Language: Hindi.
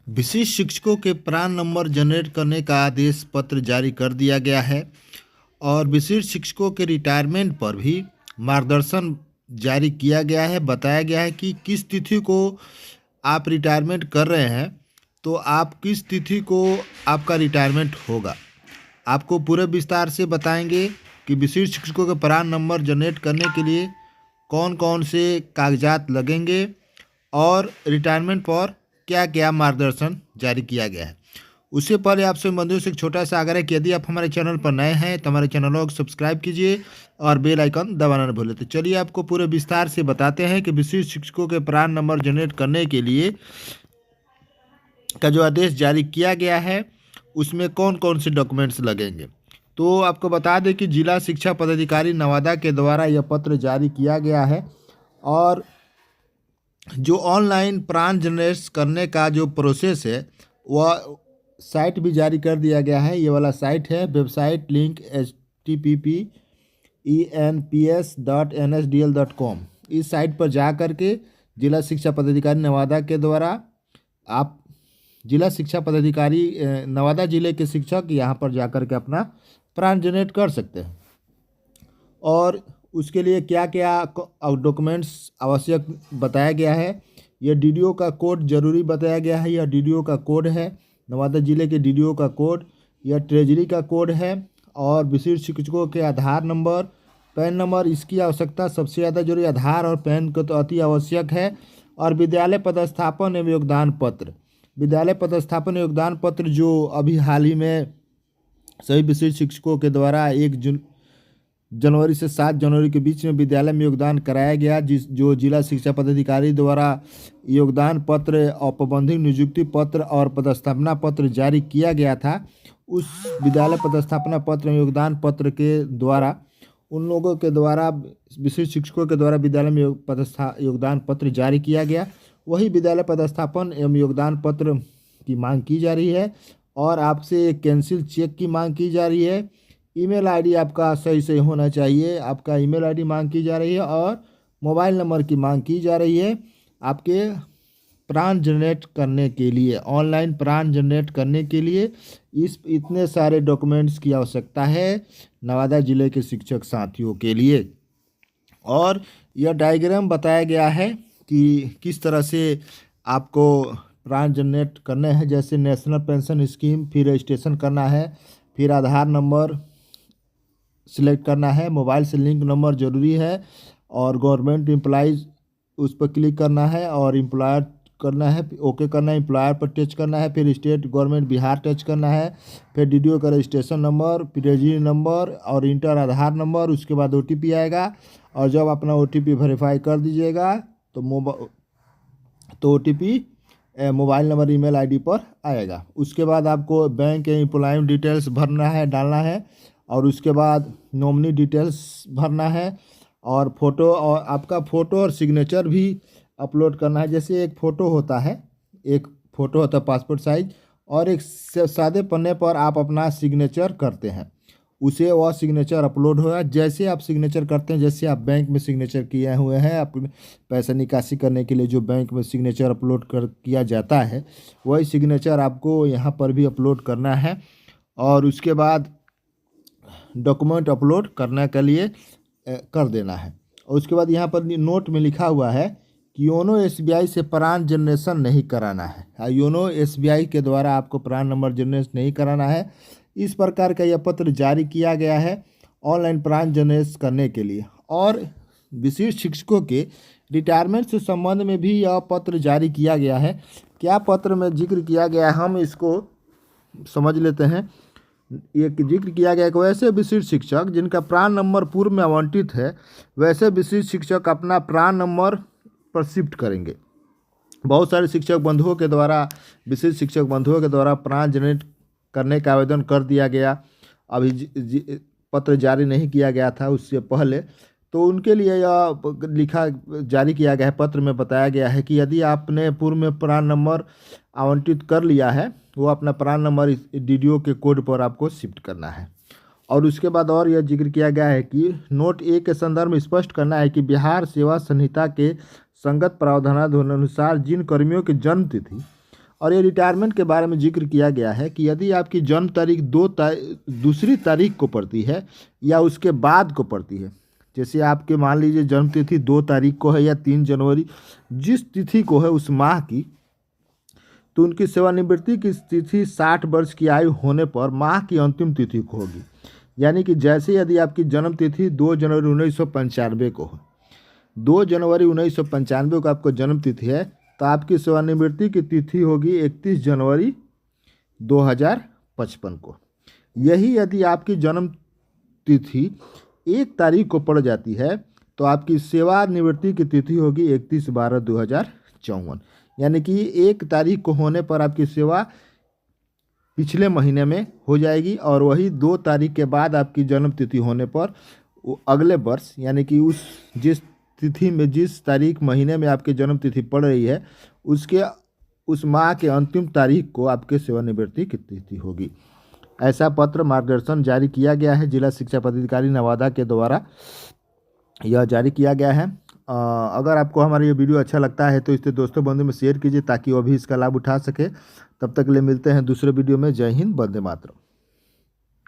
विशिष्ट शिक्षकों के प्रान नंबर जनरेट करने का आदेश पत्र जारी कर दिया गया है और विशिष्ट शिक्षकों के रिटायरमेंट पर भी मार्गदर्शन जारी किया गया है। बताया गया है कि किस तिथि को आप रिटायरमेंट कर रहे हैं, तो आप किस तिथि को आपका रिटायरमेंट होगा। आपको पूरे विस्तार से बताएंगे कि विशिष्ट शिक्षकों के प्रान नंबर जनरेट करने के लिए कौन कौन से कागजात लगेंगे और रिटायरमेंट पर क्या क्या मार्गदर्शन जारी किया गया है। उससे पहले आपसे बंधुओं से एक छोटा सा आग्रह कि यदि आप हमारे चैनल पर नए हैं तो हमारे चैनल को सब्सक्राइब कीजिए और बेल आइकन दबाना न भूलें। तो चलिए आपको पूरे विस्तार से बताते हैं कि विशिष्ट शिक्षकों के प्रान नंबर जनरेट करने के लिए का जो आदेश जारी किया गया है उसमें कौन कौन से डॉक्यूमेंट्स लगेंगे। तो आपको बता दें कि जिला शिक्षा पदाधिकारी नवादा के द्वारा यह पत्र जारी किया गया है और जो ऑनलाइन प्रान जनरेट करने का जो प्रोसेस है वह साइट भी जारी कर दिया गया है। ये वाला साइट है, वेबसाइट लिंक http://enps.nsdl.com। इस साइट पर जा कर के जिला शिक्षा पदाधिकारी नवादा के द्वारा आप जिला शिक्षा पदाधिकारी नवादा जिले के शिक्षक यहाँ पर जा कर के अपना प्रान जनरेट कर सकते हैं। और उसके लिए क्या क्या डॉक्यूमेंट्स आवश्यक बताया गया है। यह डीडीओ का कोड जरूरी बताया गया है। यह डीडीओ का कोड है, नवादा जिले के डीडीओ का कोड। यह ट्रेजरी का कोड है और विशिष्ट शिक्षकों के आधार नंबर, पैन नंबर, इसकी आवश्यकता सबसे ज़्यादा जरूरी। आधार और पैन को तो अति आवश्यक है। और विद्यालय पदस्थापन एवं योगदान पत्र, विद्यालय पदस्थापन योगदान पत्र जो अभी हाल ही में सभी विशिष्ट शिक्षकों के द्वारा 1 जनवरी से 7 जनवरी के बीच में विद्यालय में योगदान कराया गया, जो जिला शिक्षा पदाधिकारी द्वारा योगदान पत्र, औपबंधिक नियुक्ति पत्र और पदस्थापना पत्र जारी किया गया था। उस विद्यालय पदस्थापना पत्र, योगदान पत्र के द्वारा उन लोगों के द्वारा विशिष्ट शिक्षकों के द्वारा विद्यालय में योगदान पत्र जारी किया गया, वही विद्यालय पदस्थापन एवं योगदान पत्र की मांग की जा रही है। और आपसे एक कैंसिल चेक की मांग की जा रही है। ईमेल आईडी आपका सही होना चाहिए, आपका ईमेल आईडी मांग की जा रही है और मोबाइल नंबर की मांग की जा रही है। आपके प्रान जनरेट करने के लिए, ऑनलाइन प्रान जनरेट करने के लिए इतने सारे डॉक्यूमेंट्स की आवश्यकता है नवादा जिले के शिक्षक साथियों के लिए। और यह डायग्राम बताया गया है कि किस तरह से आपको प्रान जनरेट करने हैं। जैसे नेशनल पेंशन स्कीम, फिर रजिस्ट्रेशन करना है, फिर आधार नंबर सिलेक्ट करना है, मोबाइल से लिंक नंबर ज़रूरी है, और गवर्नमेंट एम्प्लॉइज उस पर क्लिक करना है और एम्प्लॉयर करना है, ओके करना है, एम्प्लॉयर पर टच करना है, फिर स्टेट गवर्नमेंट बिहार टच करना है, फिर डीडीओ का रजिस्ट्रेशन नंबर, फिर रजिस्ट्रेशन नंबर और इंटर आधार नंबर। उसके बाद ओटीपी आएगा और जब अपना ओटीपी वेरीफाई कर दीजिएगा तो OTP mobile number, email ID पर आएगा। उसके बाद आपको बैंक के एम्प्लॉयमेंट डिटेल्स भरना है, डालना है, और उसके बाद नॉमिनी डिटेल्स भरना है और फ़ोटो, और आपका फ़ोटो और सिग्नेचर भी अपलोड करना है। जैसे एक फ़ोटो होता है पासपोर्ट साइज़, और एक सादे पन्ने पर आप अपना सिग्नेचर करते हैं, उसे वह सिग्नेचर अपलोड होगा। जैसे आप सिग्नेचर करते हैं, जैसे आप बैंक में सिग्नेचर किए हुए हैं, अपने पैसा निकासी करने के लिए जो बैंक में सिग्नेचर अपलोड किया जाता है, वही सिग्नेचर आपको यहाँ पर भी अपलोड करना है। और उसके बाद डॉक्यूमेंट अपलोड करने के लिए कर देना है। और उसके बाद यहाँ पर नोट में लिखा हुआ है कि योनो एसबीआई से प्रान जनरेशन नहीं कराना है। योनो एसबीआई के द्वारा आपको प्रान नंबर जनरेट नहीं कराना है। इस प्रकार का यह पत्र जारी किया गया है ऑनलाइन प्रान जनरेट करने के लिए। और विशिष्ट शिक्षकों के रिटायरमेंट से संबंध में भी यह पत्र जारी किया गया है। क्या पत्र में जिक्र किया गया है, हम इसको समझ लेते हैं। ये जिक्र किया गया कि वैसे विशिष्ट शिक्षक जिनका प्रान नंबर पूर्व में आवंटित है, वैसे विशिष्ट शिक्षक अपना प्रान नंबर पर शिफ्ट करेंगे। बहुत सारे शिक्षक बंधुओं के द्वारा, विशिष्ट शिक्षक बंधुओं के द्वारा प्रान जनरेट करने का आवेदन कर दिया गया। अभी पत्र जारी नहीं किया गया था उससे पहले, तो उनके लिए यह जारी किया गया है। पत्र में बताया गया है कि यदि आपने पूर्व में प्रान नंबर आवंटित कर लिया है, वो अपना प्रान नंबर डीडीओ के कोड पर आपको शिफ्ट करना है। और उसके बाद और यह जिक्र किया गया है कि नोट ए के संदर्भ में स्पष्ट करना है कि बिहार सेवा संहिता के संगत प्रावधानानुसार जिन कर्मियों की जन्म तिथि और ये रिटायरमेंट के बारे में जिक्र किया गया है कि यदि आपकी जन्म तारीख दूसरी तारीख को पड़ती है या उसके बाद को पड़ती है, जैसे आपके मान लीजिए जन्म तिथि 2 तारीख को है या 3 जनवरी, जिस तिथि को है उस माह की, तो उनकी सेवानिवृत्ति की तिथि 60 वर्ष की आयु होने पर माह की अंतिम तिथि को होगी। यानी कि जैसे यदि आपकी जन्म तिथि 2 जनवरी 1995 को है, 2 जनवरी 1995 को आपको जन्म तिथि है, तो आपकी सेवानिवृत्ति की तिथि होगी 31 जनवरी 2055 को। यही यदि आपकी जन्म तिथि 1 तारीख को पड़ जाती है तो आपकी सेवानिवृत्ति की तिथि होगी 31/12/2054। यानी कि 1 तारीख को होने पर आपकी सेवा पिछले महीने में हो जाएगी और वही 2 तारीख के बाद आपकी जन्म तिथि होने पर अगले वर्ष, यानी कि जिस तिथि में जिस तारीख महीने में आपकी जन्म तिथि पड़ रही है उस माह के अंतिम तारीख को आपके सेवानिवृत्ति की तिथि होगी। ऐसा पत्र मार्गदर्शन जारी किया गया है जिला शिक्षा पदाधिकारी नवादा के द्वारा, यह जारी किया गया है। अगर आपको हमारा ये वीडियो अच्छा लगता है तो इसे दोस्तों बंधु में शेयर कीजिए ताकि वो भी इसका लाभ उठा सके। तब तक के लिए मिलते हैं दूसरे वीडियो में। जय हिंद, वंदे मातरम।